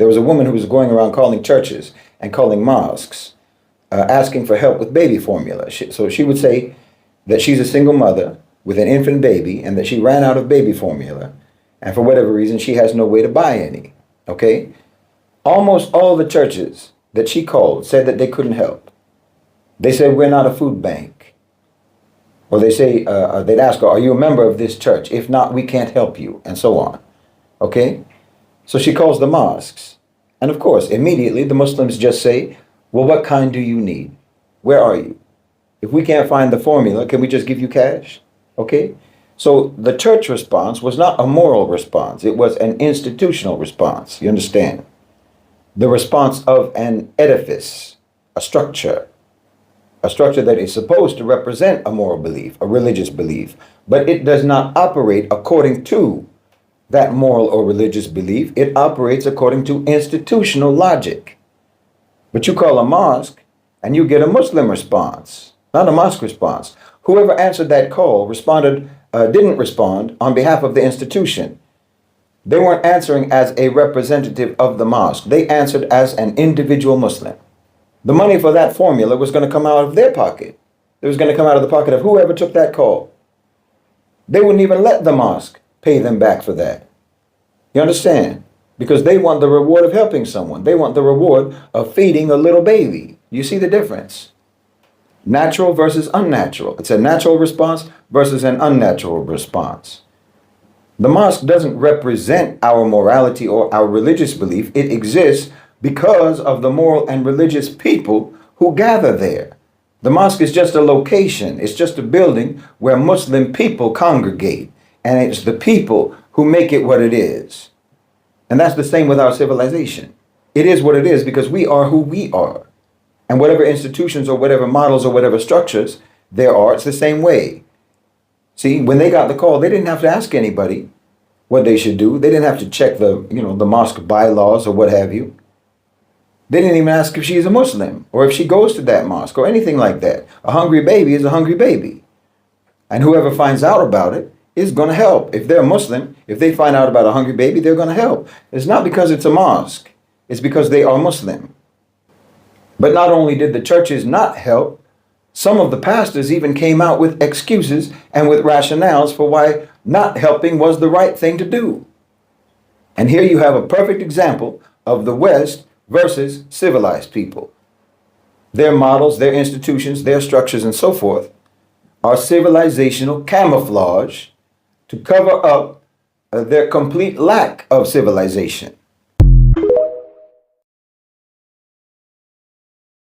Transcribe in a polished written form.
There was a woman who was going around calling churches and calling mosques, asking for help with baby formula. So she would say that she's a single mother with an infant baby and that she ran out of baby formula. And for whatever reason, she has no way to buy any. Okay? Almost all the churches that she called said that they couldn't help. They said, we're not a food bank. Or they say, they'd ask her, are you a member of this church? If not, we can't help you, and so on. Okay? So she calls the mosques. And of course, immediately the Muslims just say, well, what kind do you need? Where are you? If we can't find the formula, can we just give you cash? Okay? So the church response was not a moral response. It was an institutional response. You understand? The response of an edifice, a structure that is supposed to represent a moral belief, a religious belief, but it does not operate according to that moral or religious belief. It operates according to institutional logic. But you call a mosque and you get a Muslim response, not a mosque response. Whoever answered that call didn't respond on behalf of the institution. They weren't answering as a representative of the mosque. They answered as an individual Muslim. The money for that formula was going to come out of their pocket. It was going to come out of the pocket of whoever took that call. They wouldn't even let the mosque pay them back for that. You understand? Because they want the reward of helping someone. They want the reward of feeding a little baby. You see the difference? Natural versus unnatural. It's a natural response versus an unnatural response. The mosque doesn't represent our morality or our religious belief. It exists because of the moral and religious people who gather there. The mosque is just a location. It's just a building where Muslim people congregate. And it's the people who make it what it is. And that's the same with our civilization. It is what it is because we are who we are. And whatever institutions or whatever models or whatever structures there are, it's the same way. See, when they got the call, they didn't have to ask anybody what they should do. They didn't have to check the mosque bylaws or what have you. They didn't even ask if she is a Muslim or if she goes to that mosque or anything like that. A hungry baby is a hungry baby. And whoever finds out about it is going to help. If they're Muslim, if they find out about a hungry baby, they're going to help. It's not because it's a mosque. It's because they are Muslim. But not only did the churches not help, some of the pastors even came out with excuses and with rationales for why not helping was the right thing to do. And here you have a perfect example of the West versus civilized people. Their models, their institutions, their structures, and so forth are civilizational camouflage to cover up their complete lack of civilization.